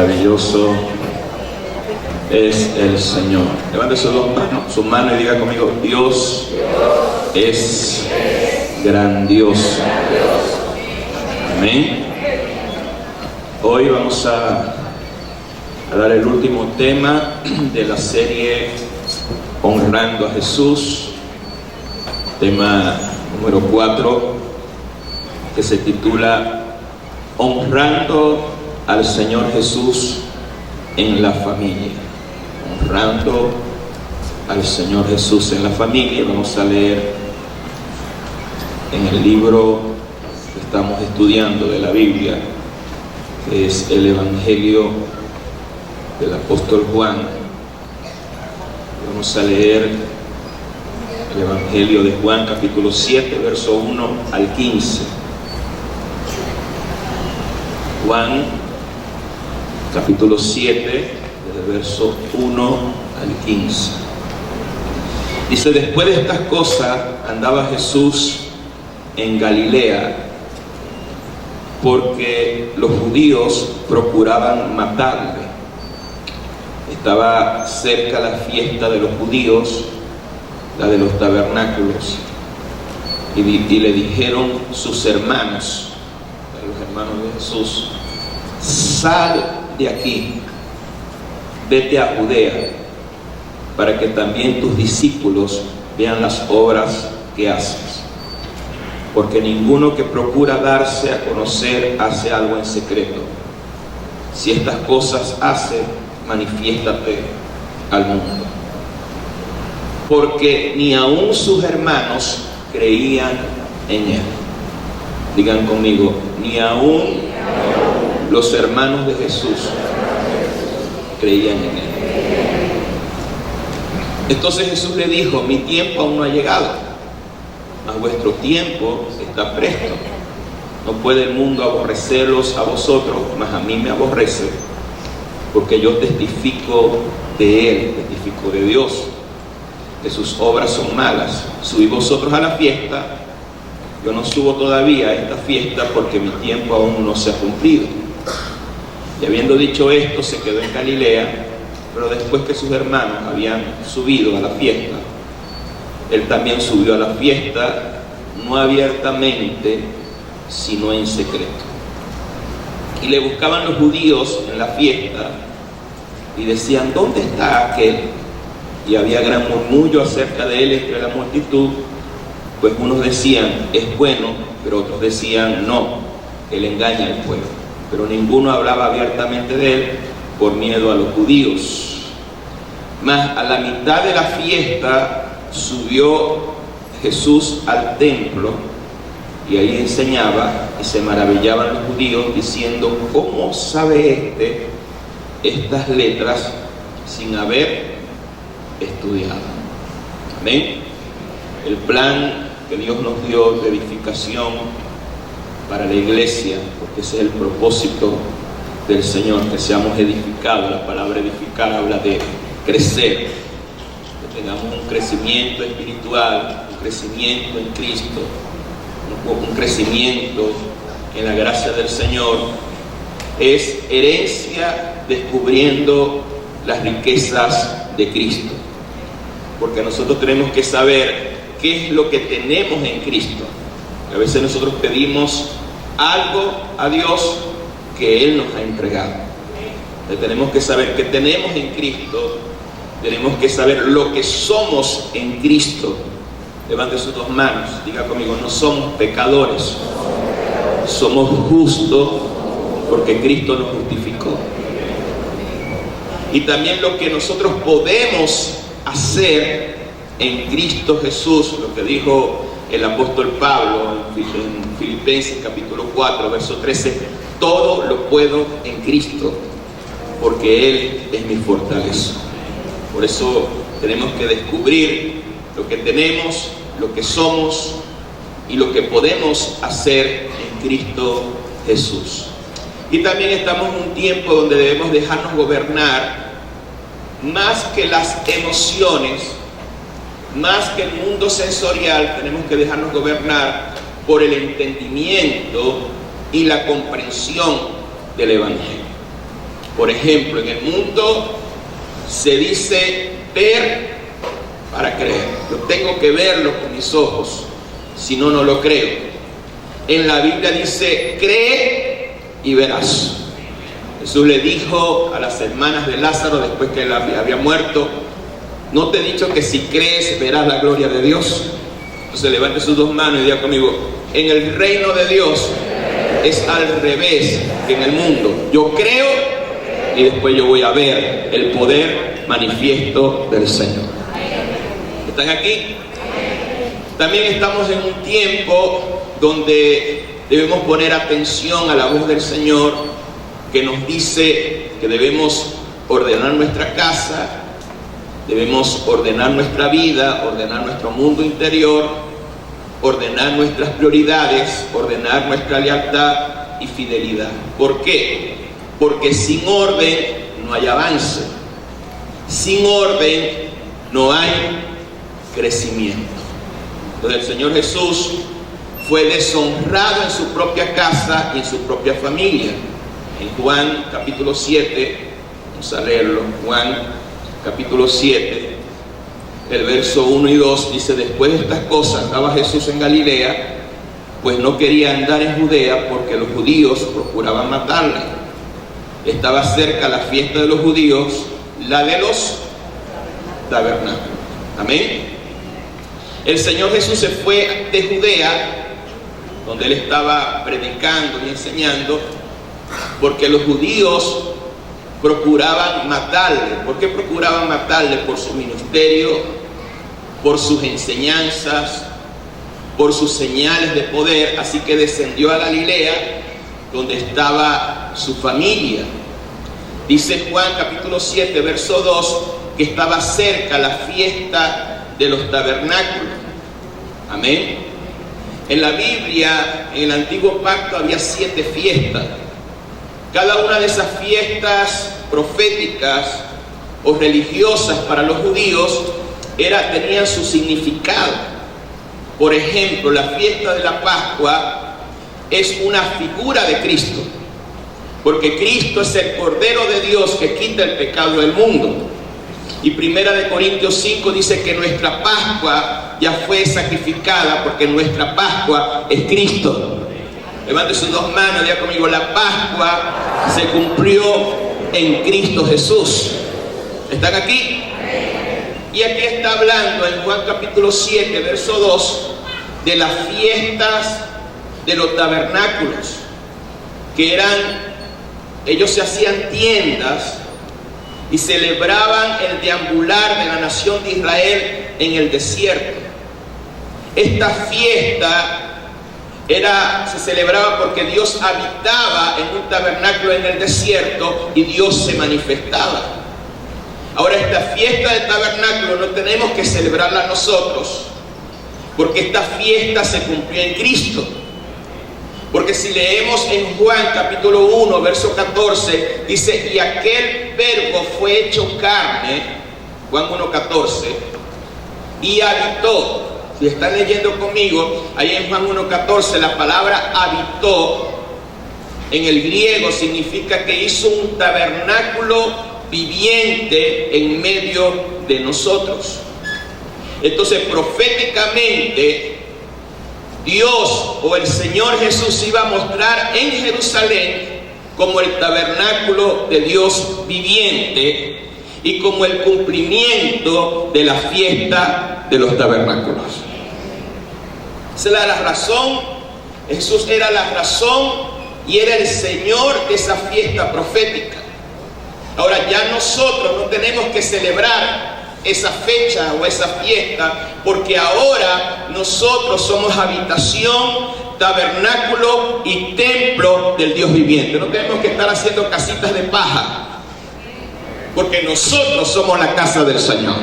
Maravilloso es el Señor. Levante sus dos manos, su mano y diga conmigo: Dios es grandioso. Amén. Hoy vamos a dar el último tema de la serie Honrando a Jesús, tema número 4, que se titula Honrando al Señor Jesús en la familia. Honrando al Señor Jesús en la familia. Vamos a leer en el libro que estamos estudiando de la Biblia, que es el Evangelio del apóstol Juan. Vamos a leer el Evangelio de Juan, capítulo 7, verso 1 al 15. Juan, capítulo 7, del verso 1 al 15. Dice: después de estas cosas andaba Jesús en Galilea, porque los judíos procuraban matarle. Estaba cerca la fiesta de los judíos, la de los tabernáculos, y le dijeron sus hermanos, los hermanos de Jesús: sal de aquí, vete a Judea, para que también tus discípulos vean las obras que haces. Porque ninguno que procura darse a conocer hace algo en secreto. Si estas cosas hace, manifiéstate al mundo. Porque ni aun sus hermanos creían en él. Digan conmigo: ni aun los hermanos de Jesús creían en él. Entonces Jesús le dijo: mi tiempo aún no ha llegado, mas vuestro tiempo está presto. No puede el mundo aborreceros a vosotros, mas a mí me aborrece, porque yo testifico de él, testifico de Dios, que sus obras son malas. Subid vosotros a la fiesta. Yo no subo todavía a esta fiesta, porque mi tiempo aún no se ha cumplido. Y habiendo dicho esto, se quedó en Galilea. Pero después que sus hermanos habían subido a la fiesta, él también subió a la fiesta, no abiertamente, sino en secreto. Y le buscaban los judíos en la fiesta y decían: ¿dónde está aquel? Y había gran murmullo acerca de él entre la multitud, pues unos decían: es bueno, pero otros decían: no, él engaña al pueblo. Pero ninguno hablaba abiertamente de él por miedo a los judíos. Mas a la mitad de la fiesta subió Jesús al templo, y ahí enseñaba, y se maravillaban los judíos diciendo: ¿cómo sabe estas letras sin haber estudiado? Amén. El plan que Dios nos dio de edificación para la iglesia, porque ese es el propósito del Señor, que seamos edificados. La palabra edificar habla de crecer, que tengamos un crecimiento espiritual, un crecimiento en Cristo, un crecimiento en la gracia del Señor. Es herencia descubriendo las riquezas de Cristo, porque nosotros tenemos que saber qué es lo que tenemos en Cristo. A veces nosotros pedimos algo a Dios que Él nos ha entregado. Entonces tenemos que saber que tenemos en Cristo, tenemos que saber lo que somos en Cristo. Levante sus dos manos, diga conmigo: no somos pecadores, somos justos porque Cristo nos justificó. Y también lo que nosotros podemos hacer en Cristo Jesús, lo que dijo el apóstol Pablo en Filipenses capítulo 4, verso 13: todo lo puedo en Cristo, porque Él es mi fortaleza. Por eso tenemos que descubrir lo que tenemos, lo que somos y lo que podemos hacer en Cristo Jesús. Y también estamos en un tiempo donde debemos dejarnos gobernar más que las emociones, más que el mundo sensorial. Tenemos que dejarnos gobernar por el entendimiento y la comprensión del Evangelio. Por ejemplo, en el mundo se dice ver para creer. Yo tengo que verlo con mis ojos, si no, no lo creo. En la Biblia dice, cree y verás. Jesús le dijo a las hermanas de Lázaro después que él había muerto, ¿no te he dicho que si crees verás la gloria de Dios? Entonces levante sus dos manos y diga conmigo, en el reino de Dios es al revés que en el mundo. Yo creo y después yo voy a ver el poder manifiesto del Señor. ¿Están aquí? También estamos en un tiempo donde debemos poner atención a la voz del Señor, que nos dice que debemos ordenar nuestra casa, debemos ordenar nuestra vida, ordenar nuestro mundo interior, ordenar nuestras prioridades, ordenar nuestra lealtad y fidelidad. ¿Por qué? Porque sin orden no hay avance, sin orden no hay crecimiento. Entonces el Señor Jesús fue deshonrado en su propia casa y en su propia familia. En Juan capítulo 7, vamos a leerlo, Juan capítulo 7, el verso 1 y 2, dice, después de estas cosas estaba Jesús en Galilea, pues no quería andar en Judea porque los judíos procuraban matarle. Estaba cerca la fiesta de los judíos, la de los tabernáculos. Amén. El Señor Jesús se fue de Judea, donde él estaba predicando y enseñando, porque los judíos procuraban matarle. ¿Por qué procuraban matarle? Por su ministerio, por sus enseñanzas, por sus señales de poder. Así que descendió a Galilea, donde estaba su familia. Dice Juan capítulo 7, verso 2, que estaba cerca la fiesta de los tabernáculos. Amén. En la Biblia, en el Antiguo Pacto, había 7 fiestas. Cada una de esas fiestas proféticas o religiosas para los judíos tenían su significado. Por ejemplo, la fiesta de la Pascua es una figura de Cristo, porque Cristo es el Cordero de Dios que quita el pecado del mundo. Y 1 Corintios 5 dice que nuestra Pascua ya fue sacrificada, porque nuestra Pascua es Cristo. Levante sus dos manos y diga conmigo, la Pascua se cumplió en Cristo Jesús. ¿Están aquí? Y aquí está hablando en Juan capítulo 7, verso 2, de las fiestas de los tabernáculos, que ellos se hacían tiendas y celebraban el deambular de la nación de Israel en el desierto. Esta fiesta se celebraba porque Dios habitaba en un tabernáculo en el desierto y Dios se manifestaba. Ahora, esta fiesta del tabernáculo no tenemos que celebrarla nosotros, porque esta fiesta se cumplió en Cristo. Porque si leemos en Juan capítulo 1, verso 14, dice, y aquel verbo fue hecho carne, Juan 1, 14, y habitó. Si están leyendo conmigo, ahí en Juan 1:14, la palabra habitó en el griego significa que hizo un tabernáculo viviente en medio de nosotros. Entonces, proféticamente, Dios o el Señor Jesús iba a mostrar en Jerusalén como el tabernáculo de Dios viviente y como el cumplimiento de la fiesta de los tabernáculos. Esa era la razón. Jesús era la razón y era el Señor de esa fiesta profética. Ahora, ya nosotros no tenemos que celebrar esa fecha o esa fiesta, porque ahora nosotros somos habitación, tabernáculo y templo del Dios viviente. No tenemos que estar haciendo casitas de paja, porque nosotros somos la casa del Señor.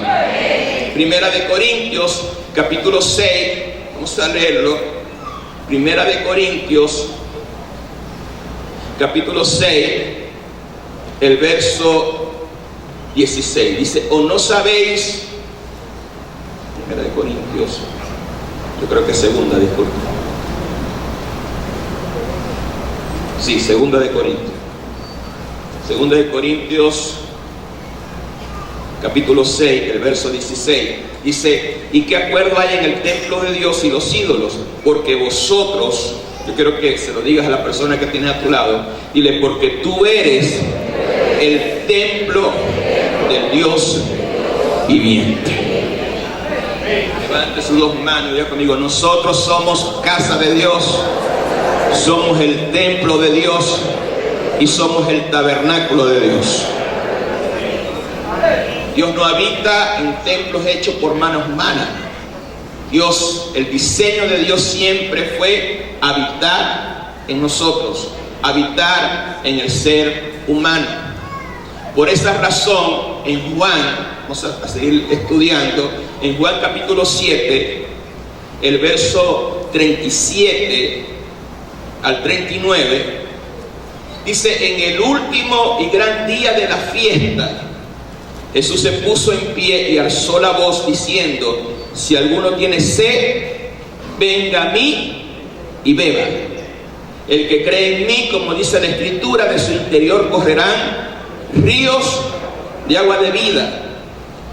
1 Corintios capítulo 6, vamos a leerlo. 1 Corintios capítulo 6, el verso 16, dice, ¿o no sabéis? 1 Corintios, yo creo que segunda, disculpe. Sí, 2 Corintios. Segunda de Corintios, capítulo 6, el verso 16. Dice: ¿y qué acuerdo hay en el templo de Dios y los ídolos? Porque vosotros, yo quiero que se lo digas a la persona que tienes a tu lado, dile: porque tú eres el templo del Dios viviente. Levante sus dos manos y diga conmigo: nosotros somos casa de Dios, somos el templo de Dios y somos el tabernáculo de Dios. Dios no habita en templos hechos por manos humanas. Dios, el diseño de Dios siempre fue habitar en nosotros, habitar en el ser humano. Por esa razón, en Juan, vamos a seguir estudiando, en Juan capítulo 7, el verso 37 al 39, dice: en el último y gran día de la fiesta, Jesús se puso en pie y alzó la voz diciendo: si alguno tiene sed, venga a mí y beba. El que cree en mí, como dice la Escritura, de su interior correrán ríos de agua de vida.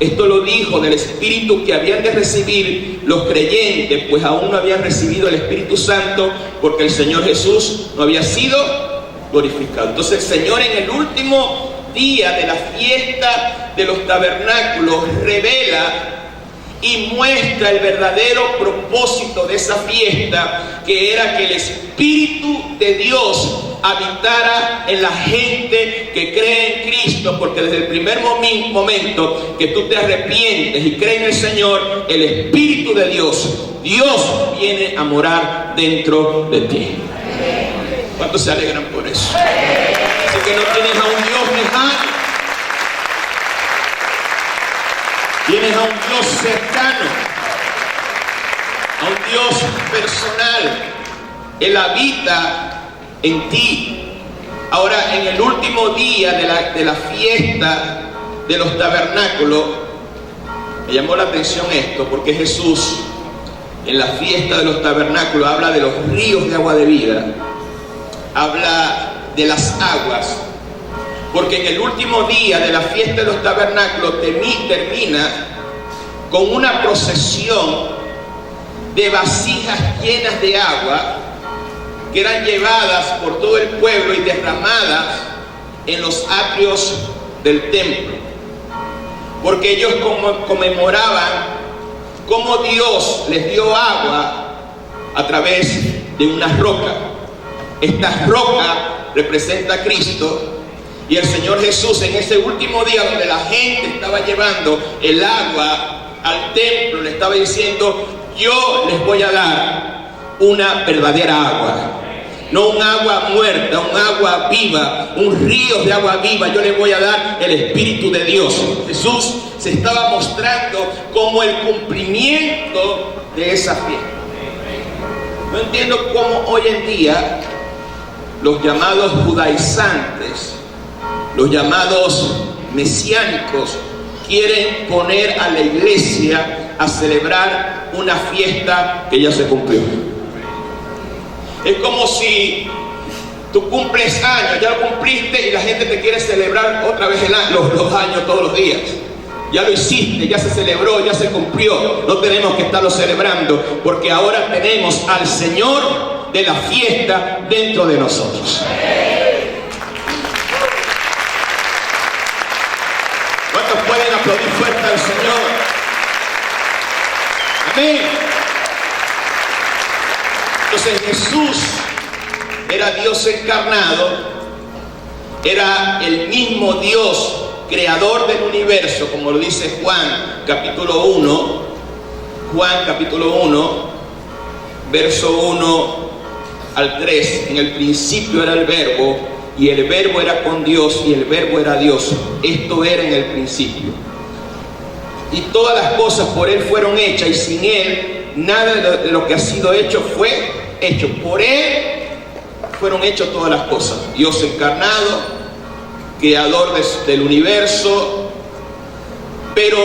Esto lo dijo del Espíritu que habían de recibir los creyentes, pues aún no habían recibido el Espíritu Santo, porque el Señor Jesús no había sido glorificado. Entonces el Señor, en el último día de la fiesta de los tabernáculos, revela y muestra el verdadero propósito de esa fiesta, que era que el Espíritu de Dios habitara en la gente que cree en Cristo, porque desde el primer momento que tú te arrepientes y crees en el Señor, el Espíritu de Dios viene a morar dentro de ti. ¿Cuántos se alegran por eso? Así que no tienes a un Dios lejano, tienes a un Dios cercano, a un Dios personal. Él habita en ti. Ahora, en el último día de la fiesta de los tabernáculos, me llamó la atención esto, porque Jesús en la fiesta de los tabernáculos habla de los ríos de agua de vida, habla de las aguas, porque en el último día de la fiesta de los tabernáculos termina con una procesión de vasijas llenas de agua que eran llevadas por todo el pueblo y derramadas en los atrios del templo, porque ellos conmemoraban cómo Dios les dio agua a través de una roca. Esta roca representa a Cristo, y el Señor Jesús, en ese último día donde la gente estaba llevando el agua al templo, le estaba diciendo: yo les voy a dar una verdadera agua, no un agua muerta, un agua viva, un río de agua viva. Yo les voy a dar el Espíritu de Dios. Jesús se estaba mostrando como el cumplimiento de esa fiesta. No entiendo cómo hoy en día los llamados judaizantes, los llamados mesiánicos, quieren poner a la iglesia a celebrar una fiesta que ya se cumplió. Es como si tú cumples años, ya lo cumpliste y la gente te quiere celebrar otra vez los años todos los días. Ya lo hiciste, ya se celebró, ya se cumplió. No tenemos que estarlo celebrando, porque ahora tenemos al Señor de la fiesta dentro de nosotros. ¿Cuántos pueden aplaudir fuerte al Señor? Amén. Entonces Jesús era Dios encarnado, era el mismo Dios creador del universo, como lo dice Juan capítulo 1, verso 1 al 3. En el principio era el Verbo, y el Verbo era con Dios, y el Verbo era Dios. Esto era en el principio. Y todas las cosas por Él fueron hechas, y sin Él nada de lo que ha sido hecho fue hecho. Por Él fueron hechas todas las cosas. Dios encarnado, creador del universo. Pero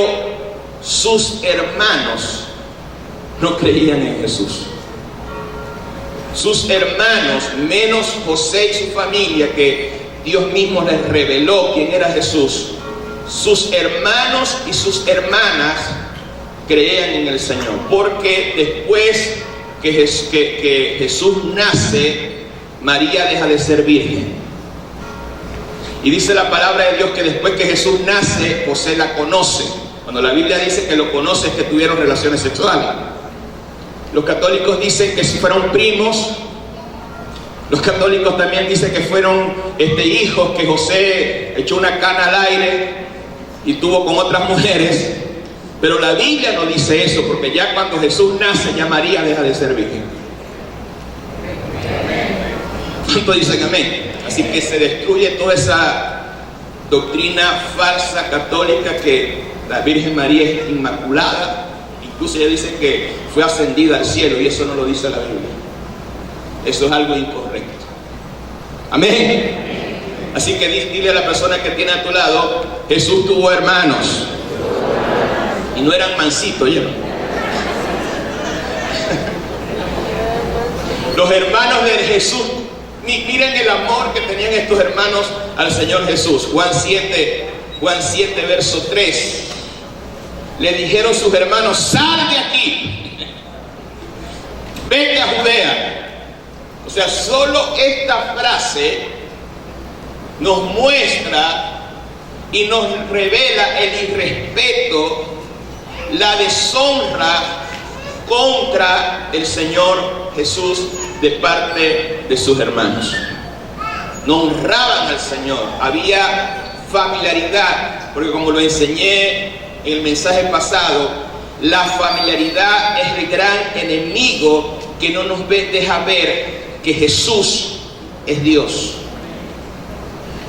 sus hermanos no creían en Jesús. Sus hermanos, menos José y su familia, que Dios mismo les reveló quién era Jesús, sus hermanos y sus hermanas creían en el Señor, porque después que Jesús nace, María deja de ser virgen. Y dice la palabra de Dios que después que Jesús nace, José la conoce. Cuando la Biblia dice que lo conoce es que tuvieron relaciones sexuales. Los católicos dicen que si fueron primos. Los católicos también dicen que fueron hijos, que José echó una cana al aire y tuvo con otras mujeres. Pero la Biblia no dice eso, porque ya cuando Jesús nace, ya María deja de ser virgen. ¿Cuántos dicen amén? Así que se destruye toda esa doctrina falsa católica que la Virgen María es inmaculada. Incluso ella dice que fue ascendida al cielo, y eso no lo dice la Biblia. Eso es algo incorrecto. Amén. Así que dile a la persona que tiene a tu lado: Jesús tuvo hermanos, y no eran mansitos, ¿ya? Los hermanos de Jesús, miren el amor que tenían estos hermanos al Señor Jesús. Juan 7, verso 3. Le dijeron sus hermanos: sal de aquí, vete a Judea. O sea, solo esta frase nos muestra y nos revela el irrespeto, la deshonra contra el Señor Jesús de parte de sus hermanos. No honraban al Señor, había familiaridad, porque como lo enseñé en el mensaje pasado, la familiaridad es el gran enemigo que no nos deja ver que Jesús es Dios.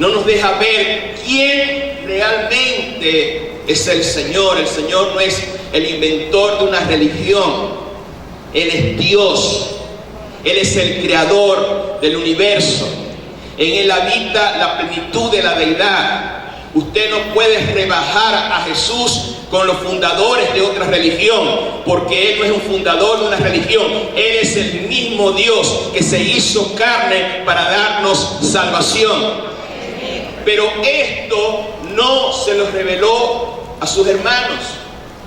No nos deja ver quién realmente es el Señor. El Señor no es el inventor de una religión. Él es Dios. Él es el creador del universo. En Él habita la plenitud de la deidad. Usted no puede rebajar a Jesús con los fundadores de otra religión, porque Él no es un fundador de una religión. Él es el mismo Dios que se hizo carne para darnos salvación. Pero esto no se lo reveló a sus hermanos,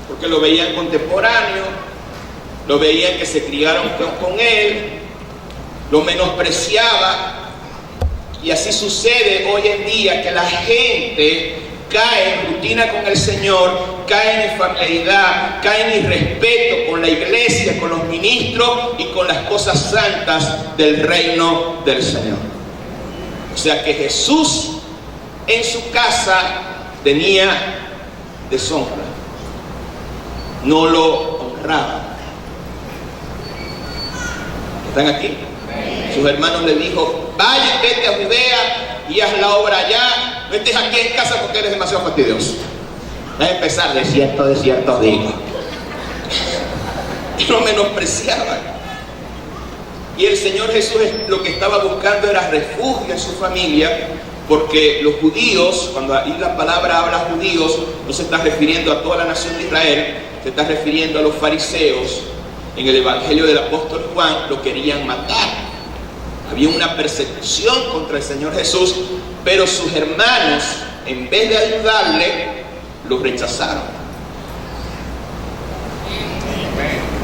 porque lo veían contemporáneo, lo veían que se criaron con Él, lo menospreciaba. Y así sucede hoy en día, que la gente cae en rutina con el Señor, cae en familiaridad, cae en irrespeto con la iglesia, con los ministros y con las cosas santas del reino del Señor. O sea que Jesús en su casa tenía deshonra, no lo honraba. ¿Están aquí? Sus hermanos le dijo: vaya, vete a Judea y haz la obra allá, no estés aquí en casa porque eres demasiado fastidioso. Va a empezar: de cierto digo. Y lo menospreciaban. Y el Señor Jesús lo que estaba buscando era refugio en su familia, porque los judíos, cuando ahí la palabra habla judíos, no se está refiriendo a toda la nación de Israel, se está refiriendo a los fariseos. En el Evangelio del apóstol Juan lo querían matar. Había una persecución contra el Señor Jesús, pero sus hermanos, en vez de ayudarle, lo rechazaron.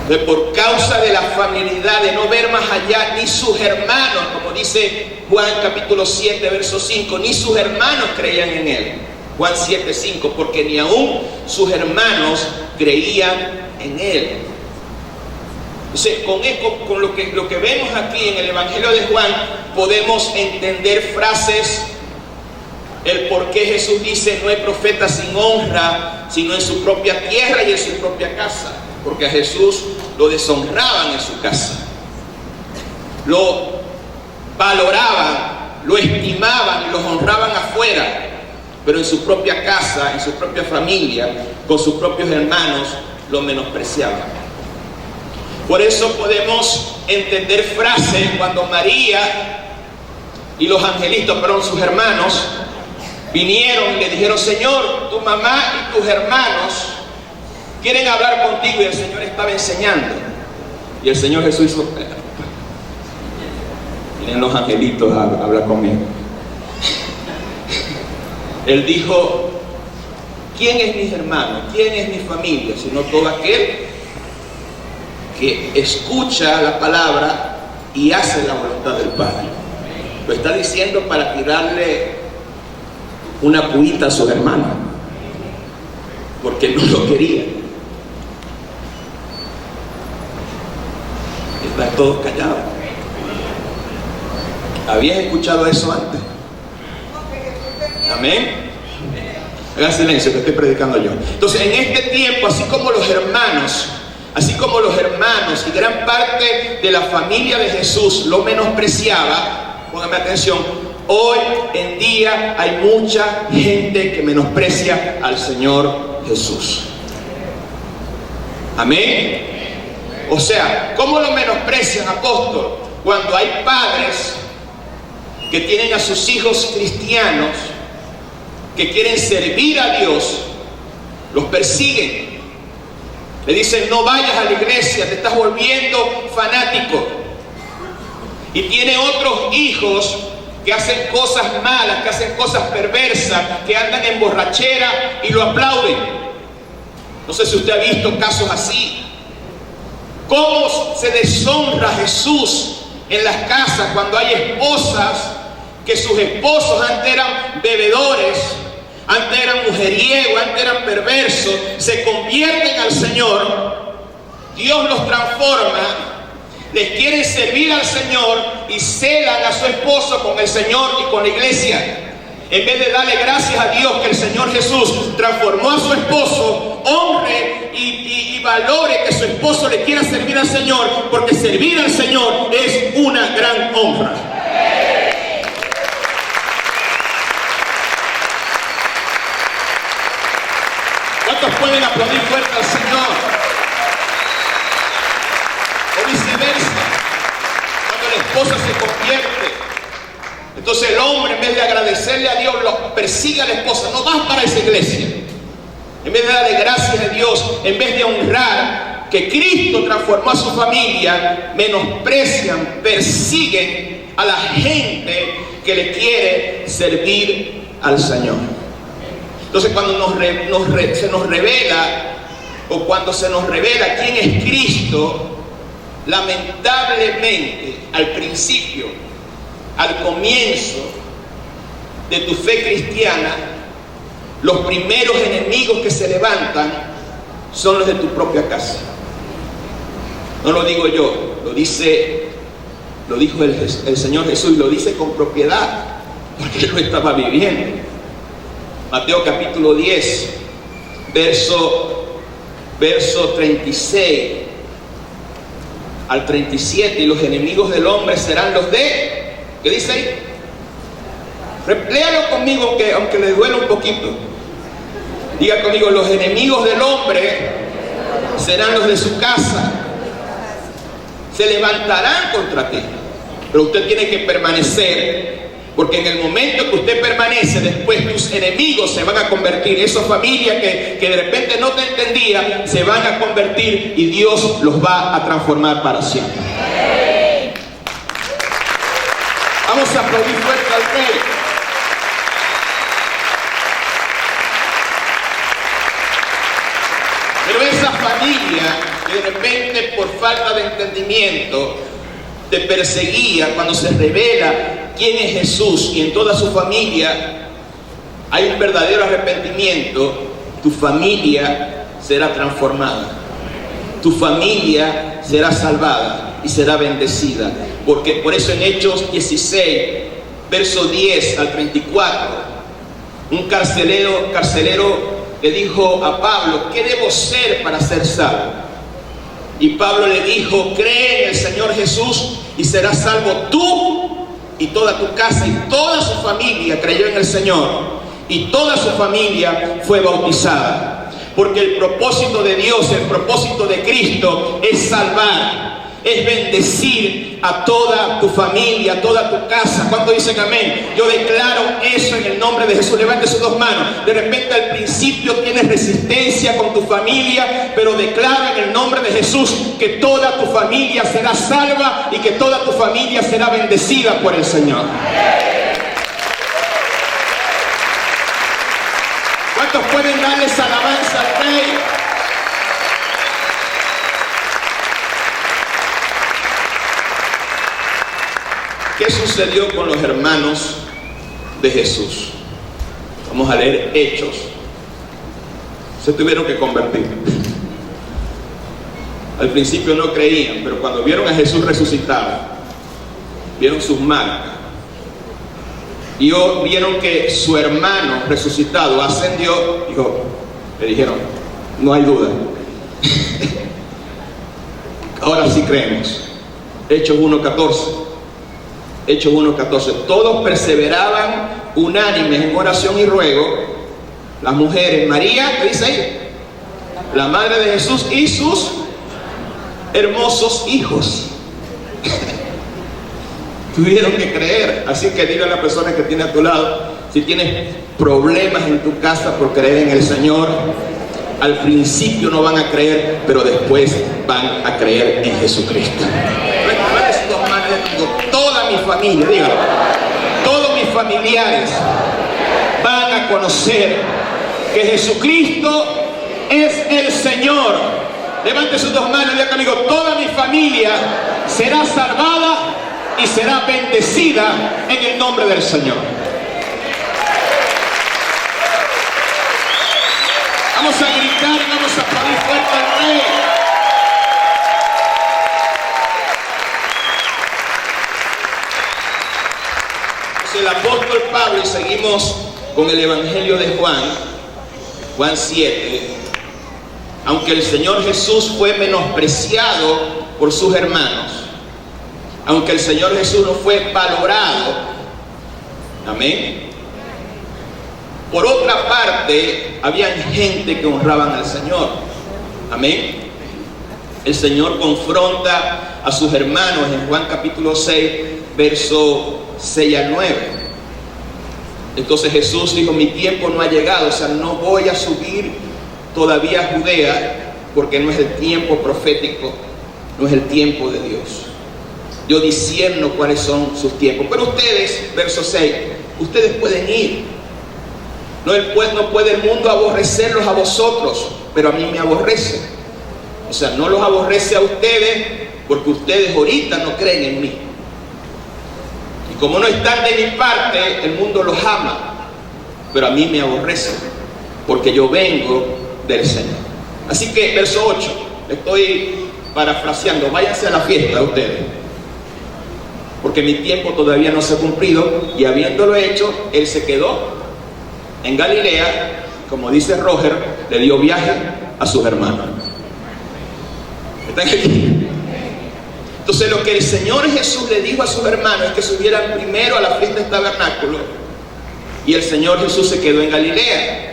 Entonces, por causa de la familiaridad, de no ver más allá, ni sus hermanos, como dice Juan capítulo 7, verso 5, ni sus hermanos creían en Él. Juan 7, 5, porque ni aún sus hermanos creían en Él. Entonces, con lo que vemos aquí en el Evangelio de Juan, podemos entender frases, el por qué Jesús dice: no hay profeta sin honra, sino en su propia tierra y en su propia casa. Porque a Jesús lo deshonraban en su casa, lo valoraban, lo estimaban y lo honraban afuera, pero en su propia casa, en su propia familia, con sus propios hermanos, lo menospreciaban. Por eso podemos entender frases cuando María y los angelitos, sus hermanos, vinieron y le dijeron: Señor, tu mamá y tus hermanos quieren hablar contigo. Y el Señor estaba enseñando. Y el Señor Jesús hizo: vienen los angelitos a hablar conmigo. Él dijo, ¿quién es mis hermanos? ¿Quién es mi familia? Sino todo aquel que escucha la palabra y hace la voluntad del Padre. Lo está diciendo para tirarle una puita a su hermano, porque no lo quería. Están todos callados. ¿Habías escuchado eso antes? Amén. Haga silencio, que estoy predicando yo. Entonces, en este tiempo, así como los hermanos y gran parte de la familia de Jesús lo menospreciaba, póngame atención, hoy en día hay mucha gente que menosprecia al Señor Jesús. Amén. O sea, ¿cómo lo menosprecian, apóstol? Cuando hay padres que tienen a sus hijos cristianos que quieren servir a Dios, los persiguen. Le dicen, no vayas a la iglesia, te estás volviendo fanático. Y tiene otros hijos que hacen cosas malas, que hacen cosas perversas, que andan en borrachera y lo aplauden. No sé si usted ha visto casos así. ¿Cómo se deshonra a Jesús en las casas cuando hay esposas que sus esposos antes eran bebedores, antes eran mujeriegos, antes eran perversos, se convierten al Señor, Dios los transforma, les quieren servir al Señor y celan a su esposo con el Señor y con la iglesia? En vez de darle gracias a Dios que el Señor Jesús transformó a su esposo, honre y valore que su esposo le quiera servir al Señor, porque servir al Señor es una gran honra. ¿Cuántos pueden aplaudir fuerte al Señor? O viceversa, cuando la esposa se convierte, entonces el hombre, en vez de agradecerle a Dios, lo persigue a la esposa. No vas para esa iglesia. En vez de darle gracias a Dios, en vez de honrar que Cristo transformó a su familia, menosprecian, persiguen a la gente que le quiere servir al Señor. Entonces cuando se nos revela, o cuando se nos revela quién es Cristo, lamentablemente al principio, al comienzo de tu fe cristiana, los primeros enemigos que se levantan son los de tu propia casa. No lo digo yo, lo dijo el Señor Jesús, y lo dice con propiedad, porque Él lo estaba viviendo. Mateo capítulo 10, verso 36 al 37, y los enemigos del hombre serán los de... ¿Qué dice ahí? Léalo conmigo, aunque le duele un poquito. Diga conmigo, los enemigos del hombre serán los de su casa. Se levantarán contra ti, pero usted tiene que permanecer, porque en el momento que usted permanece, después tus enemigos se van a convertir. Esa familia que de repente no te entendía, se van a convertir y Dios los va a transformar para siempre. Vamos a aplaudir fuerte al Rey. Pero esa familia que de repente por falta de entendimiento te perseguía, cuando se revela quién es Jesús y en toda su familia hay un verdadero arrepentimiento, tu familia será transformada, tu familia será salvada y será bendecida. Porque por eso en Hechos 16, verso 10 al 34, un carcelero le dijo a Pablo, ¿qué debo ser para ser salvo? Y Pablo le dijo, cree en el Señor Jesús y serás salvo tú y toda tu casa. Y toda su familia creyó en el Señor y toda su familia fue bautizada. Porque el propósito de Dios, el propósito de Cristo es salvar, es bendecir a toda tu familia, a toda tu casa. ¿Cuánto dicen amén? Yo declaro eso en el nombre de Jesús. Levante sus dos manos. De repente al principio tienes resistencia con tu familia, pero declaro en el nombre de Jesús que toda tu familia será salva y que toda tu familia será bendecida por el Señor. ¿Cuántos pueden darles alabanza al Rey? ¿Qué sucedió con los hermanos de Jesús? Vamos a leer Hechos. Se tuvieron que convertir. Al principio no creían, pero cuando vieron a Jesús resucitado, vieron sus marcas y vieron que su hermano resucitado ascendió, le dijeron, no hay duda. Ahora sí creemos. Hechos 1:14. Hechos 1:14. Todos perseveraban unánimes en oración y ruego. Las mujeres, María, ¿qué dice ahí? La madre de Jesús y sus hermosos hijos. Tuvieron que creer. Así que dile a la persona que tiene a tu lado, si tienes problemas en tu casa por creer en el Señor, al principio no van a creer, pero después van a creer en Jesucristo. Toda mi familia, dígalo, todos mis familiares van a conocer que Jesucristo es el Señor. Levante sus dos manos y diga conmigo, toda mi familia será salvada y será bendecida en el nombre del Señor. Vamos a gritar y vamos a aplaudir fuerte al Rey. El apóstol Pablo, y seguimos con el Evangelio de Juan 7. Aunque el Señor Jesús fue menospreciado por sus hermanos, aunque el Señor Jesús no fue valorado, amén, por otra parte había gente que honraban al Señor, amén. El Señor confronta a sus hermanos en Juan capítulo 6, verso 6 al 9. Entonces Jesús dijo, mi tiempo no ha llegado, o sea, no voy a subir todavía a Judea, porque no es el tiempo profético, no es el tiempo de Dios. Yo discierno cuáles son sus tiempos, pero ustedes, verso 6, ustedes pueden ir. No puede el mundo aborrecerlos a vosotros, pero a mí me aborrece. O sea, no los aborrece a ustedes, porque ustedes ahorita no creen en mí. Y como no están de mi parte, el mundo los ama, pero a mí me aborrece, porque yo vengo del Señor. Así que, verso 8, estoy parafraseando, váyanse a la fiesta ustedes, porque mi tiempo todavía no se ha cumplido. Y habiéndolo hecho, él se quedó en Galilea, como dice Roger, le dio viaje a sus hermanos. ¿Están aquí? Entonces lo que el Señor Jesús le dijo a sus hermanos es que subieran primero a la fiesta del tabernáculo, y el Señor Jesús se quedó en Galilea.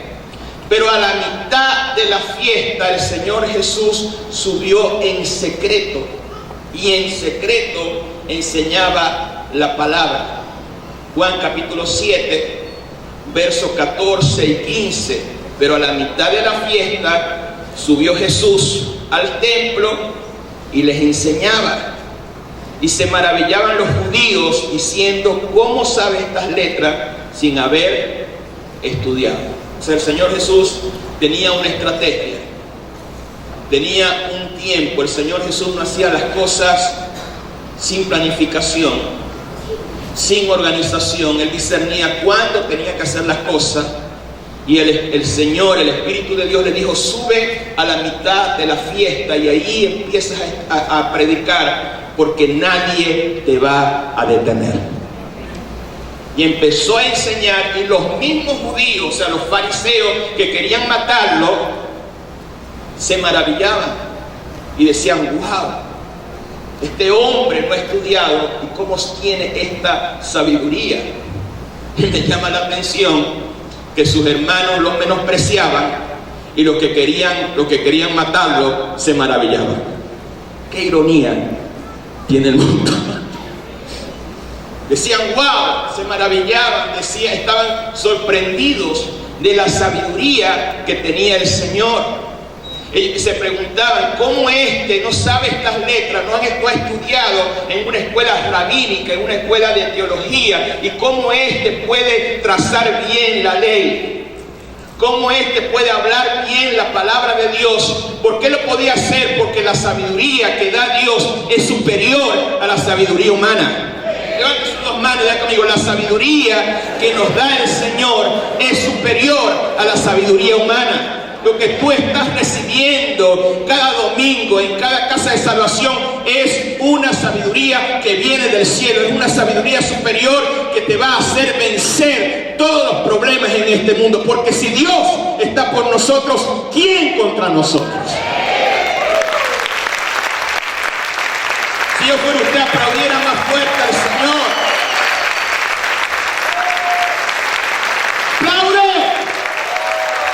Pero a la mitad de la fiesta el Señor Jesús subió en secreto, y en secreto enseñaba la palabra. Juan capítulo 7, versos 14 y 15. Pero a la mitad de la fiesta subió Jesús al templo y les enseñaba. Y se maravillaban los judíos diciendo, ¿cómo sabe estas letras sin haber estudiado? O sea, el Señor Jesús tenía una estrategia, tenía un tiempo. El Señor Jesús no hacía las cosas sin planificación, sin organización. Él discernía cuándo tenía que hacer las cosas. Y el Señor, el Espíritu de Dios le dijo, sube a la mitad de la fiesta y ahí empiezas a predicar, porque nadie te va a detener. Y empezó a enseñar, y los mismos judíos, o sea, los fariseos que querían matarlo, se maravillaban y decían, wow, este hombre no ha estudiado, ¿y cómo tiene esta sabiduría? Y me llama la atención que sus hermanos los menospreciaban, y los que querían matarlo se maravillaban. Qué ironía tiene el mundo. Decían, wow, se maravillaban, estaban sorprendidos de la sabiduría que tenía el Señor. Ellos se preguntaban, ¿cómo no sabe estas letras? No ha estudiado en una escuela rabínica, en una escuela de teología, y cómo puede trazar bien la ley. ¿Cómo éste puede hablar bien la palabra de Dios? ¿Por qué lo podía hacer? Porque la sabiduría que da Dios es superior a la sabiduría humana. Levanten sus dos manos y digan conmigo: la sabiduría que nos da el Señor es superior a la sabiduría humana. Lo que tú estás recibiendo cada domingo en cada casa de salvación es una sabiduría que viene del cielo, es una sabiduría superior que te va a hacer vencer todos los problemas en este mundo. Porque si Dios está por nosotros, ¿quién contra nosotros? Si yo fuera usted, aplaudiera más fuerte al Señor. ¡Aplaude!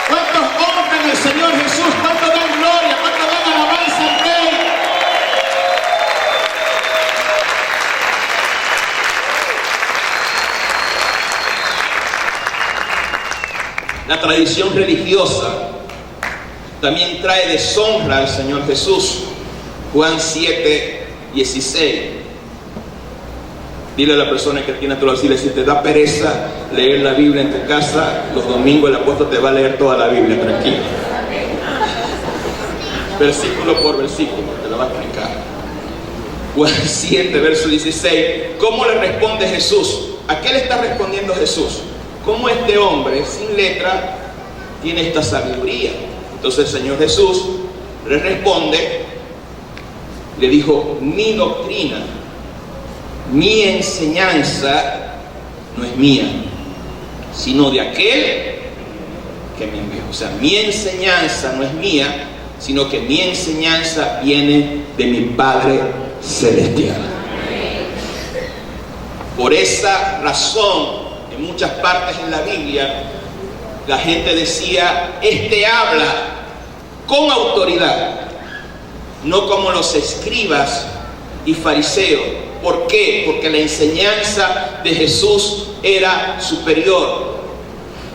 ¿Cuántos honran al Señor Jesús? ¿Cuántos dan gloria? ¿Cuántos dan alabanza al Rey? La tradición religiosa también trae deshonra al Señor Jesús. Juan 7:16. Dile a la persona que tiene a tu lado, si te da pereza leer la Biblia en tu casa, los domingos el apóstol te va a leer toda la Biblia, tranquilo. Versículo por versículo, te lo va a explicar. Juan 7, verso 16. ¿Cómo le responde Jesús? ¿A qué le está respondiendo Jesús? ¿Cómo este hombre sin letra tiene esta sabiduría? Entonces el Señor Jesús le responde, le dijo: mi doctrina, mi enseñanza no es mía, sino de aquel que me envió. O sea, mi enseñanza no es mía, sino que mi enseñanza viene de mi Padre Celestial. Por esa razón, en muchas partes en la Biblia, la gente decía: este habla con autoridad, no como los escribas y fariseos. ¿Por qué? Porque la enseñanza de Jesús era superior.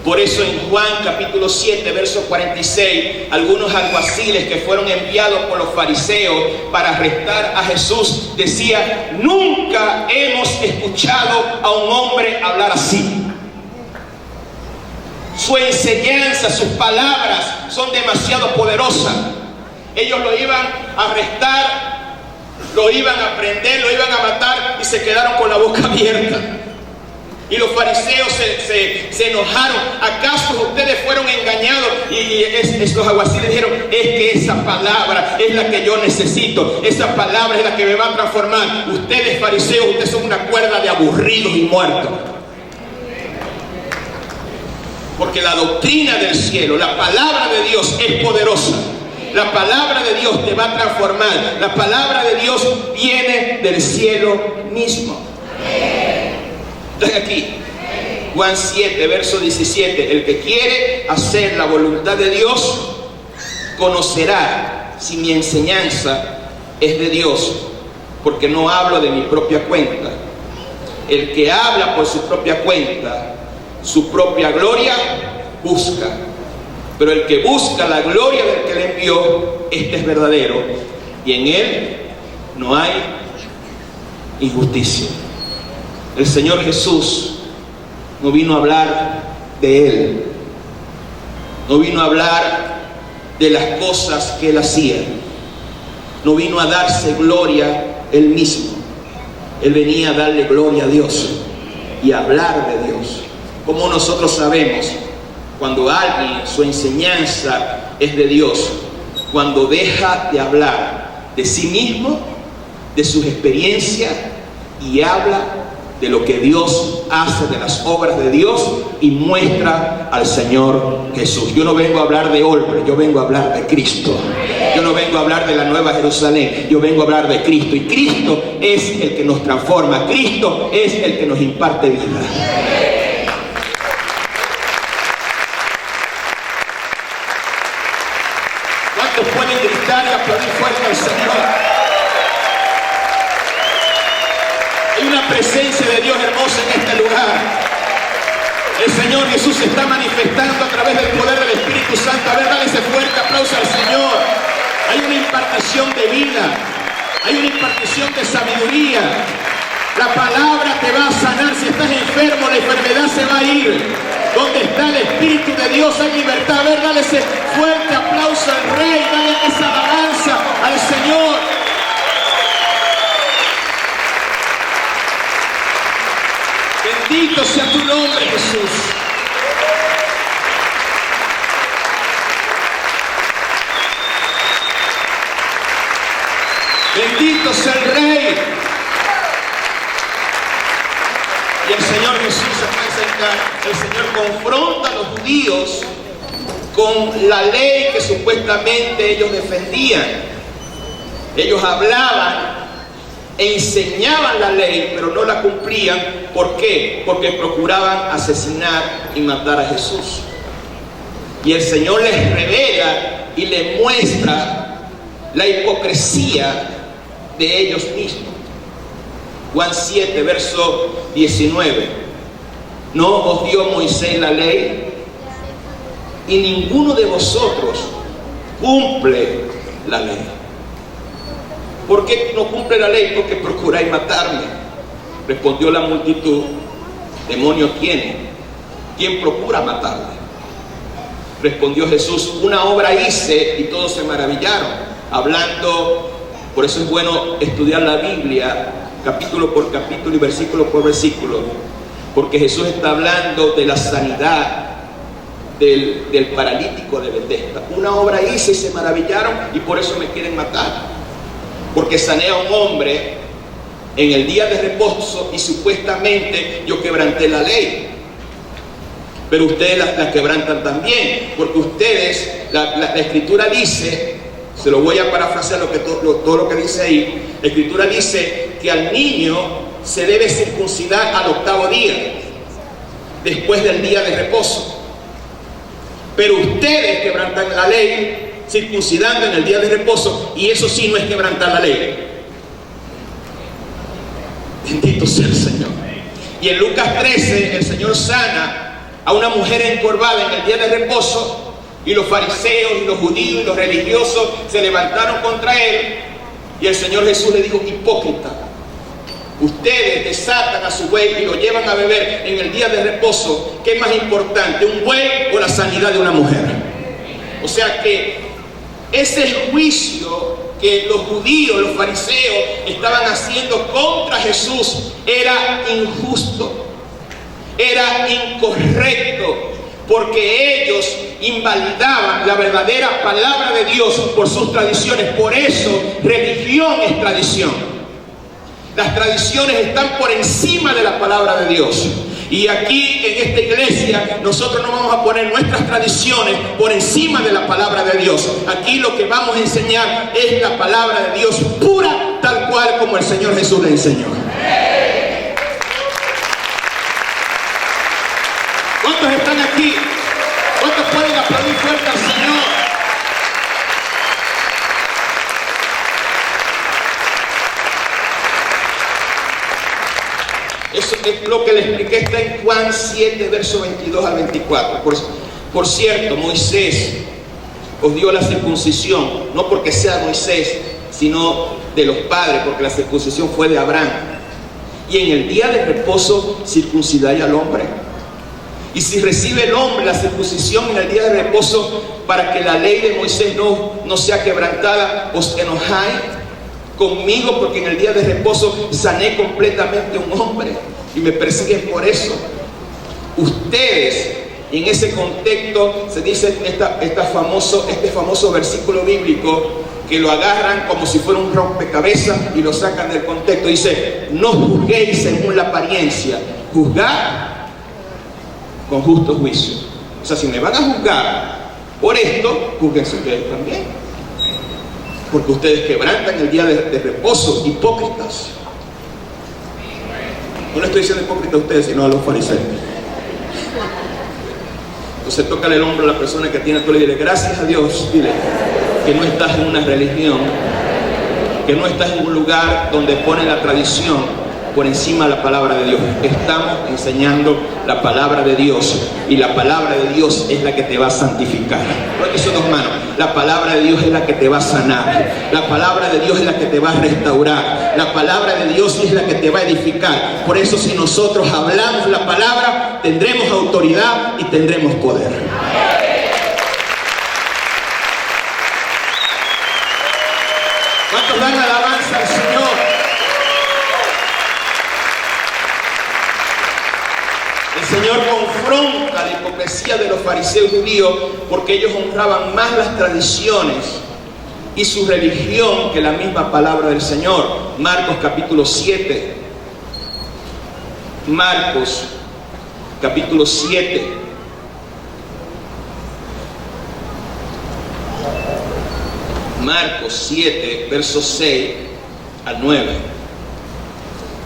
Por eso en Juan capítulo 7, verso 46, algunos alguaciles que fueron enviados por los fariseos para arrestar a Jesús decían: nunca hemos escuchado a un hombre hablar así. Su enseñanza, sus palabras son demasiado poderosas. Ellos lo iban a arrestar, lo iban a prender, lo iban a matar y se quedaron con la boca abierta. Y los fariseos se enojaron. ¿Acaso ustedes fueron engañados? Y estos alguaciles dijeron: es que esa palabra es la que yo necesito. Esa palabra es la que me va a transformar. Ustedes fariseos, ustedes son una cuerda de aburridos y muertos. Porque la doctrina del cielo, la palabra de Dios es poderosa. La palabra de Dios te va a transformar. La palabra de Dios viene del cielo mismo. Entonces aquí, Juan 7, verso 17. El que quiere hacer la voluntad de Dios conocerá si mi enseñanza es de Dios, porque no hablo de mi propia cuenta. El que habla por su propia cuenta, su propia gloria busca. Pero el que busca la gloria del que le envió, este es verdadero, y en él no hay injusticia. El Señor Jesús no vino a hablar de Él, no vino a hablar de las cosas que Él hacía, no vino a darse gloria Él mismo. Él venía a darle gloria a Dios y a hablar de Dios. Como nosotros sabemos cuando alguien, su enseñanza es de Dios? Cuando deja de hablar de sí mismo, de sus experiencias, y habla de lo que Dios hace, de las obras de Dios, y muestra al Señor Jesús. Yo no vengo a hablar de hombre, yo vengo a hablar de Cristo. Yo no vengo a hablar de la Nueva Jerusalén, yo vengo a hablar de Cristo. Y Cristo es el que nos transforma, Cristo es el que nos imparte vida. ¿Cuántos pueden gritar y aplaudir fuerte al Señor? Hay una presencia de Dios hermosa en este lugar. El Señor Jesús se está manifestando a través del poder del Espíritu Santo. A ver, dale ese fuerte aplauso al Señor. Hay una impartición de vida, hay una impartición de sabiduría. La palabra te va a sanar. Si estás enfermo, la enfermedad se va a ir. Donde está el Espíritu de Dios hay libertad. A ver, dale ese fuerte aplauso al Rey, dale esa alabanza al Señor. Bendito sea tu nombre, Jesús. Bendito sea el Rey. Y el Señor Jesús el Señor confronta a los judíos con la ley que supuestamente ellos defendían. Ellos hablaban e enseñaban la ley, pero no la cumplían. ¿Por qué? Porque procuraban asesinar y matar a Jesús. Y el Señor les revela y les muestra la hipocresía de ellos mismos. Juan 7, verso 19. ¿No os dio Moisés la ley? Y ninguno de vosotros cumple la ley. ¿Por qué no cumple la ley? Porque procuráis matarme. Respondió la multitud: demonio tiene. ¿Quién procura matarle? Respondió Jesús: una obra hice. Y todos se maravillaron. Hablando, por eso es bueno estudiar la Biblia capítulo por capítulo y versículo por versículo, porque Jesús está hablando de la sanidad del paralítico de Betesda. Una obra hice y se maravillaron, y por eso me quieren matar, porque sané a un hombre en el día de reposo y supuestamente yo quebranté la ley. Pero ustedes la quebrantan también, porque ustedes, la Escritura dice, se lo voy a parafrasear todo lo que dice ahí. La Escritura dice que al niño se debe circuncidar al 8º día, después del día de reposo. Pero ustedes quebrantan la ley circuncidando en el día de reposo, y eso sí no es quebrantar la ley. Bendito sea el Señor. Y en Lucas 13 el Señor sana a una mujer encorvada en el día de reposo, y los fariseos y los judíos y los religiosos se levantaron contra él, y el Señor Jesús le dijo: hipócrita, ustedes desatan a su buey y lo llevan a beber en el día de reposo. ¿Qué es más importante, un buey o la sanidad de una mujer? O sea que ese juicio que los judíos, los fariseos estaban haciendo contra Jesús era injusto, era incorrecto, porque ellos invalidaban la verdadera palabra de Dios por sus tradiciones. Por eso religión es tradición. Las tradiciones están por encima de la palabra de Dios. Y aquí en esta iglesia nosotros no vamos a poner nuestras tradiciones por encima de la palabra de Dios. Aquí lo que vamos a enseñar es la palabra de Dios pura, tal cual como el Señor Jesús le enseñó. ¿Cuántos están aquí? ¿Cuántos pueden aplaudir fuerte al Señor? Eso es lo que le expliqué, está en Juan 7, verso 22 al 24. Por cierto, Moisés os dio la circuncisión, no porque sea Moisés, sino de los padres, porque la circuncisión fue de Abraham. Y en el día de reposo circuncidáis al hombre. Y si recibe el hombre la circuncisión en el día de reposo, para que la ley de Moisés no sea quebrantada, os enojáis conmigo, porque en el día de reposo sané completamente a un hombre y me persiguen por eso. Ustedes, en ese contexto, se dice este famoso versículo bíblico, que lo agarran como si fuera un rompecabezas y lo sacan del contexto. Dice: no juzguéis según la apariencia, juzgad con justo juicio. O sea, si me van a juzgar por esto, júzguense ustedes también, porque ustedes quebrantan el día de reposo. Hipócritas. No le estoy diciendo hipócrita a ustedes, sino a los fariseos. Entonces tócale el hombro a la persona que tiene, tú le dile: gracias a Dios, dile que no estás en una religión, que no estás en un lugar donde ponen la tradición por encima de la palabra de Dios. Estamos enseñando la palabra de Dios, y la palabra de Dios es la que te va a santificar. Porque son dos manos. La palabra de Dios es la que te va a sanar. La palabra de Dios es la que te va a restaurar. La palabra de Dios es la que te va a edificar. Por eso, si nosotros hablamos la palabra, tendremos autoridad y tendremos poder. ¿Cuántos dan alabanza al Señor? El Señor confronta la hipocresía de los fariseos judíos porque ellos honraban más las tradiciones y su religión que la misma palabra del Señor. Marcos capítulo 7. Marcos capítulo 7. Marcos 7, versos 6 al 9.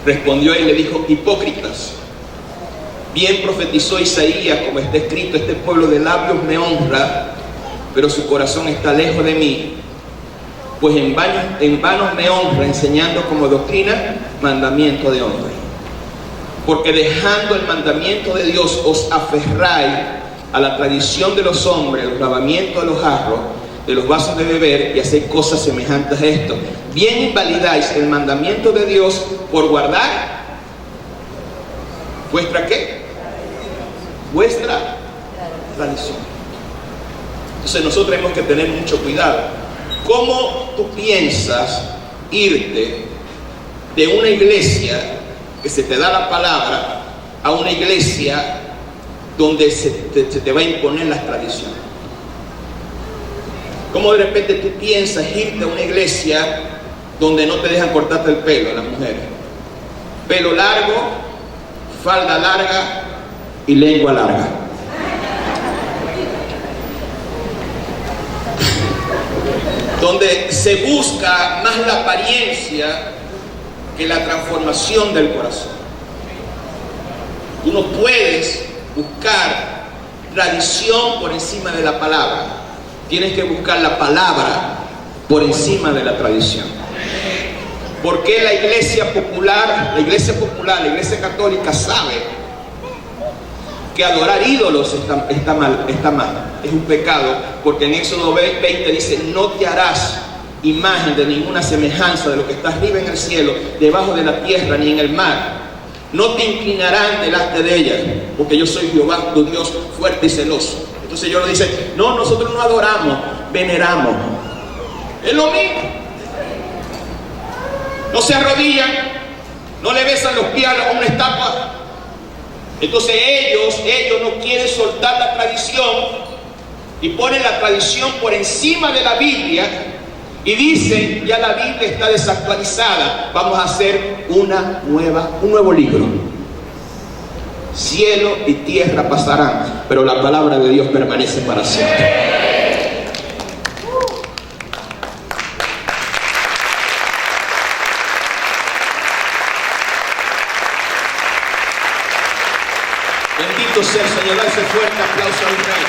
Respondió y le dijo: hipócritas, bien profetizó Isaías, como está escrito: este pueblo de labios me honra, pero su corazón está lejos de mí. Pues en vano me honra, enseñando como doctrina mandamiento de hombre. Porque dejando el mandamiento de Dios os aferráis a la tradición de los hombres, los lavamientos de los jarros, de los vasos de beber, y hacéis cosas semejantes a esto. Bien invalidáis el mandamiento de Dios por guardar ¿vuestra qué? Vuestra tradición. Entonces nosotros tenemos que tener mucho cuidado. ¿Cómo tú piensas irte de una iglesia que se te da la palabra a una iglesia donde se te va a imponer las tradiciones? ¿Cómo de repente tú piensas irte a una iglesia donde no te dejan cortarte el pelo a las mujeres? Pelo largo, falda larga y lengua larga. Donde se busca más la apariencia que la transformación del corazón. Tú no puedes buscar tradición por encima de la palabra. Tienes que buscar la palabra por encima de la tradición. Porque la iglesia popular, la iglesia católica sabe que adorar ídolos está mal, es un pecado, porque en Éxodo 20 dice: no te harás imagen de ninguna semejanza de lo que está arriba en el cielo, debajo de la tierra, ni en el mar. No te inclinarán delante de ellas, porque yo soy Jehová, tu Dios fuerte y celoso. Entonces Dios dice: no, nosotros no adoramos, veneramos. Es lo mismo. No se arrodillan, no le besan los pies a una estatua. Entonces ellos no quieren soltar la tradición y ponen la tradición por encima de la Biblia y dicen: ya la Biblia está desactualizada, vamos a hacer un nuevo libro. Cielo y tierra pasarán, pero la palabra de Dios permanece para siempre. Bendito sea el Señor. Dale ese fuerte aplauso al Rey.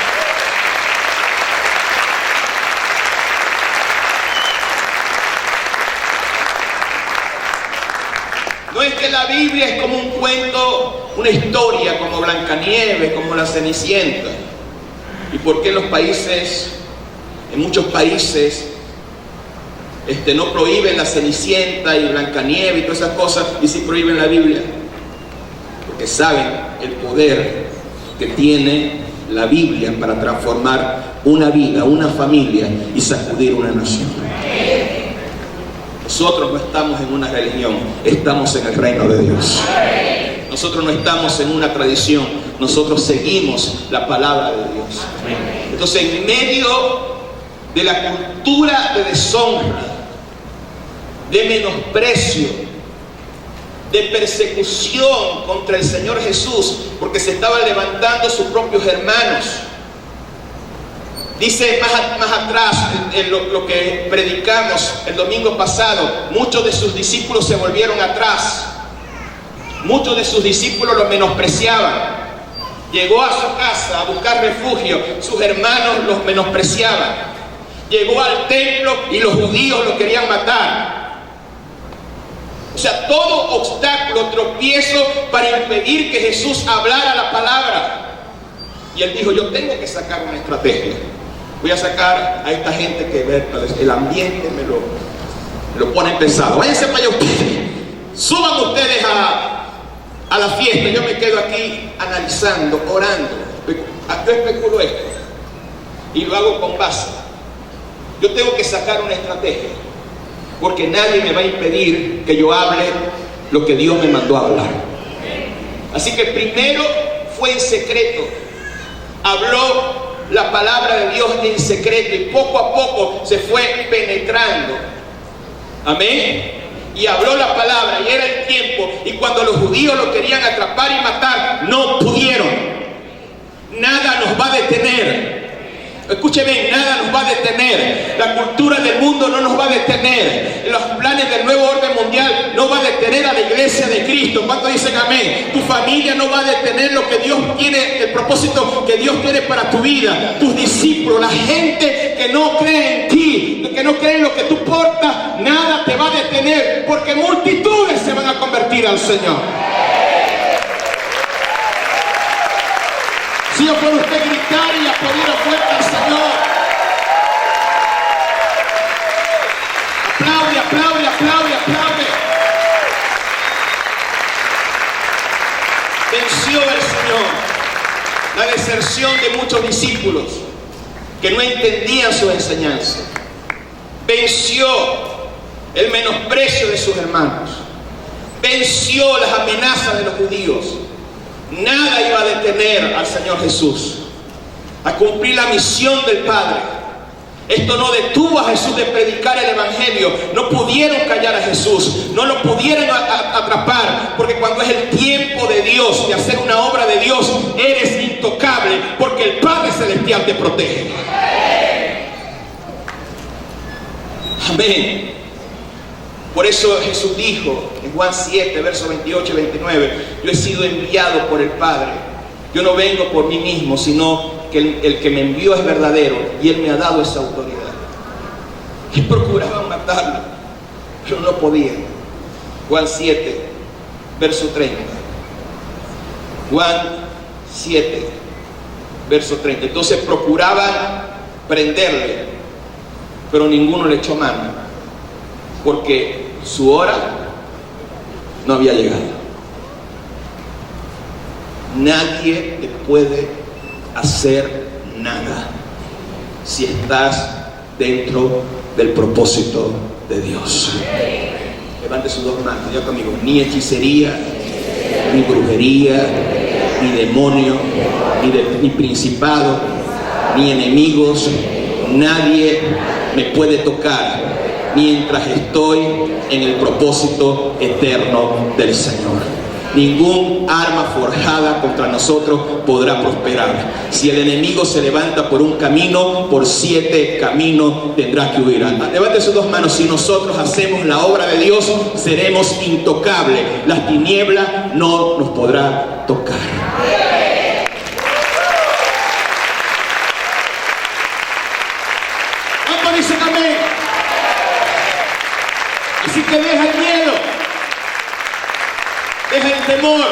No es que la Biblia es como un cuento, una historia, como Blancanieves, como la Cenicienta. ¿Y por qué en muchos países, no prohíben la Cenicienta y Blancanieves y todas esas cosas, y sí prohíben la Biblia? Porque saben el poder que tiene la Biblia para transformar una vida, una familia y sacudir una nación. Nosotros no estamos en una religión, estamos en el reino de Dios. Nosotros no estamos en una tradición, nosotros seguimos la palabra de Dios. Entonces, en medio de la cultura de deshonra, de menosprecio, de persecución contra el Señor Jesús, porque se estaban levantando sus propios hermanos. Dice más atrás, en lo que predicamos el domingo pasado, muchos de sus discípulos se volvieron atrás. Muchos de sus discípulos lo menospreciaban. Llegó a su casa a buscar refugio, sus hermanos los menospreciaban. Llegó al templo y los judíos lo querían matar. O sea, todo obstáculo, tropiezo para impedir que Jesús hablara la palabra. Y él dijo: yo tengo que sacar una estrategia. Voy a sacar a esta gente que el ambiente me lo pone pesado. Váyanse para allá, suban ustedes a la fiesta. Yo me quedo aquí analizando, orando. Yo especulo esto y lo hago con base. Yo tengo que sacar una estrategia, porque nadie me va a impedir que yo hable lo que Dios me mandó a hablar. Así que primero fue en secreto, habló la palabra de Dios en secreto, y poco a poco se fue penetrando. Amén. Y habló la palabra, y era el tiempo. Y cuando los judíos lo querían atrapar y matar, no pudieron. Nada nos va a detener. Escúcheme, nada nos va a detener. La cultura del mundo no nos va a detener. Los planes del nuevo orden mundial no va a detener a la iglesia de Cristo. ¿Cuántos dicen amén? Tu familia no va a detener lo que Dios tiene, el propósito que Dios tiene para tu vida. Tus discípulos, la gente que no cree en ti, que no cree en lo que tú portas, nada te va a detener, porque multitudes se van a convertir al Señor. Si yo puedo usted gritar y aplaudir fuerte al Señor. Aplaude, aplaude, aplaude, aplaude. Venció el Señor la deserción de muchos discípulos que no entendían su enseñanza. Venció el menosprecio de sus hermanos. Venció las amenazas de los judíos. Nada iba a detener al Señor Jesús a cumplir la misión del Padre. Esto no detuvo a Jesús de predicar el Evangelio. No pudieron callar a Jesús, no lo pudieron atrapar, porque cuando es el tiempo de Dios, de hacer una obra de Dios, eres intocable, porque el Padre Celestial te protege. Amén. Por eso Jesús dijo en Juan 7, versos 28 y 29, yo he sido enviado por el Padre. Yo no vengo por mí mismo, sino que el que me envió es verdadero, y Él me ha dado esa autoridad. Y procuraban matarlo, pero no podían. Juan 7, verso 30. Juan 7, verso 30. Entonces procuraban prenderle, pero ninguno le echó mano, porque su hora no había llegado. Nadie te puede hacer nada si estás dentro del propósito de Dios. Levante sus dos manos, ya conmigo. Ni hechicería, ni brujería, ni demonio, ni principado, ni enemigos. Nadie me puede tocar mientras estoy en el propósito eterno del Señor. Ningún arma forjada contra nosotros podrá prosperar. Si el enemigo se levanta por un camino, por 7 caminos tendrá que huir. Levante sus dos manos. Si nosotros hacemos la obra de Dios, seremos intocables. Las tinieblas no nos podrá tocar. ¿Cuántos dicen amén? Así que deja el miedo, deja el temor.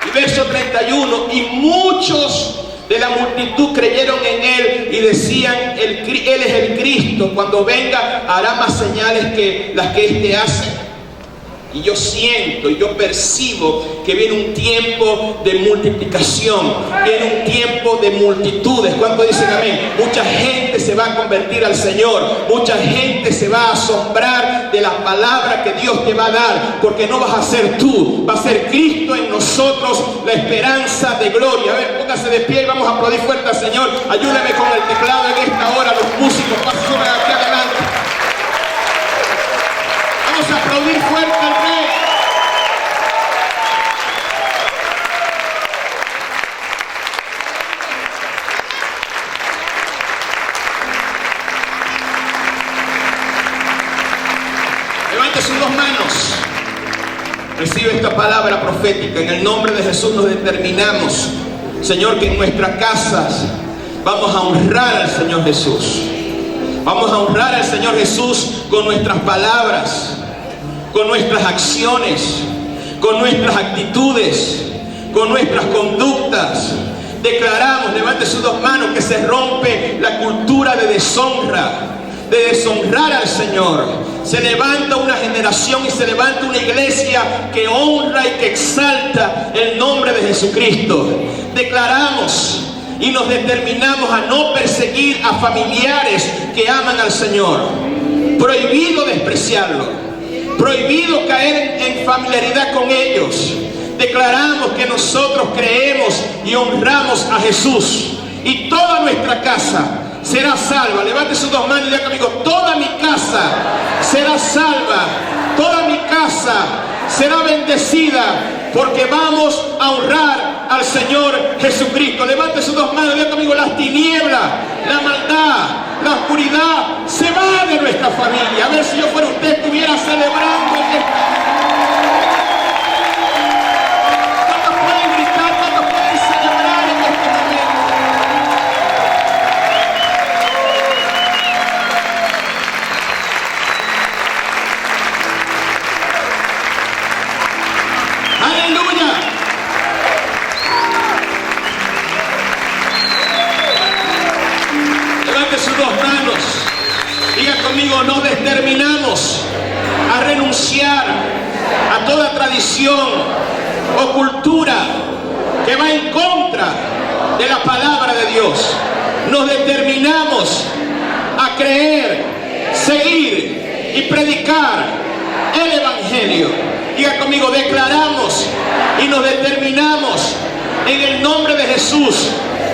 Y verso 31, y muchos de la multitud creyeron en Él y decían, Él es el Cristo, cuando venga hará más señales que las que éste hace. Y yo siento y yo percibo que viene un tiempo de multiplicación, viene un tiempo de multitudes. ¿Cuántos dicen amén? Mucha gente se va a convertir al Señor, mucha gente se va a asombrar de la palabra que Dios te va a dar, porque no vas a ser tú, va a ser Cristo en nosotros, la esperanza de gloria. A ver, póngase de pie y vamos a aplaudir fuerte al Señor. Ayúdame con el teclado en esta hora, los músicos, pasen aquí adelante. Vamos a aplaudir fuerte al Rey. Levante sus dos manos. Recibe esta palabra profética. En el nombre de Jesús nos determinamos, Señor, que en nuestras casas vamos a honrar al Señor Jesús. Vamos a honrar al Señor Jesús con nuestras palabras, con nuestras acciones, con nuestras actitudes, con nuestras conductas. Declaramos, levante sus dos manos, que se rompe la cultura de deshonra, de deshonrar al Señor. Se levanta una generación y se levanta una iglesia que honra y que exalta el nombre de Jesucristo, declaramos y nos determinamos a no perseguir a familiares que aman al Señor. Prohibido despreciarlo, prohibido caer en familiaridad con ellos. Declaramos que nosotros creemos y honramos a Jesús, y toda nuestra casa será salva. Levante sus dos manos y diga conmigo: toda mi casa será salva, toda mi casa será bendecida, porque vamos a honrar al Señor Jesucristo. Levante sus dos manos y diga conmigo: las tinieblas, la maldad, la oscuridad se va de nuestra familia. A ver, si yo fuera usted, estuviera celebrando en esta... ¿Cuántos pueden gritar? ¿Cuántos pueden celebrar en este momento? ¡Aleluya! Levante sus dos manos. Diga conmigo: nos determinamos a renunciar a toda tradición o cultura que va en contra de la palabra de Dios. Nos determinamos a creer, seguir y predicar el Evangelio. Diga conmigo: declaramos y nos determinamos en el nombre de Jesús,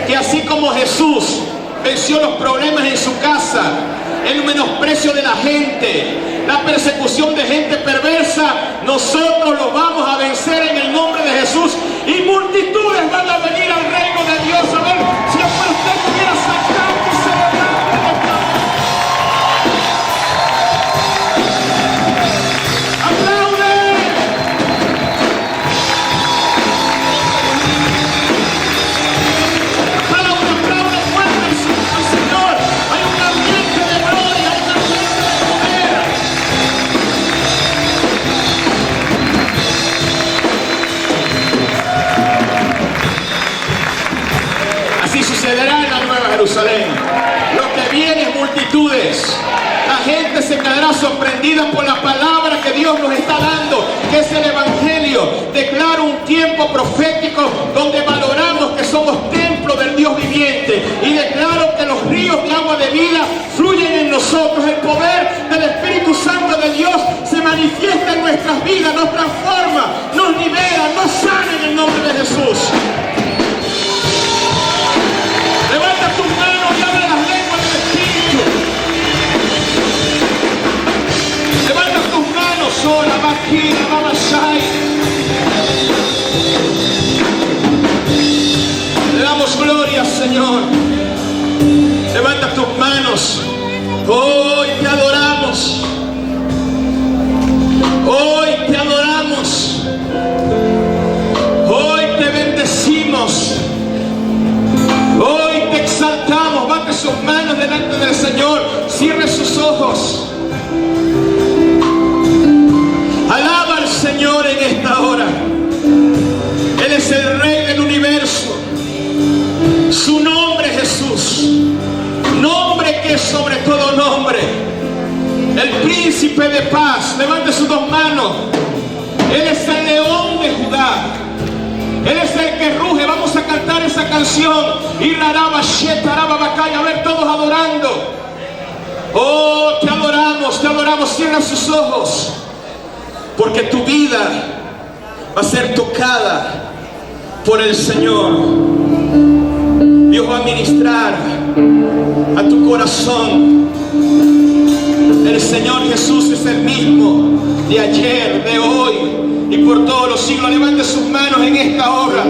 que así como Jesús venció los problemas en su casa, el menosprecio de la gente, la persecución de gente perversa, nosotros los vamos a vencer en el nombre de Jesús, y multitudes van a venir al reino de Dios. A ver, si yo fuera usted, estuviera sacando y celebrando en esta hora. ¡Aplaude! ¡Aplaude fuerte al Señor! Hay un ambiente de gloria, hay un ambiente de poder. Así sucederá en la Nueva Jerusalén. Lo que viene es multitudes. La gente se quedará sorprendida por la palabra que Dios nos está dando, que es el Evangelio. Declaro un tiempo profético donde valoramos que somos templo del Dios viviente, y declaro que los ríos de agua de vida fluyen en nosotros. El poder del Espíritu Santo de Dios se manifiesta en nuestras vidas, nos transforma, nos libera, nos sana en el nombre de Jesús. Levanta tus manos y abre las lenguas del Espíritu. Levanta tus manos, sola, vaquina, mamashai. Le damos gloria, Señor. Levanta tus manos. Hoy te adoramos. Hoy te adoramos. Hoy te bendecimos. Hoy te exaltamos. Bate sus manos delante del Señor. Cierre sus ojos. Alaba al Señor en esta hora. Él es el Rey del universo. Su nombre es Jesús. Nombre que es sobre todo nombre. El príncipe de paz. Levante sus dos manos. Él es el león de Judá. Él es el que ruge. Vamos a cantar esa canción. Y raraba, shetaraba, bacaya. A ver, todos adorando. Oh, te adoramos, te adoramos. Cierra sus ojos, porque tu vida va a ser tocada por el Señor. Dios va a ministrar a tu corazón. El Señor Jesús es el mismo de ayer, de hoy y por todos los siglos. Levante sus manos en esta hora.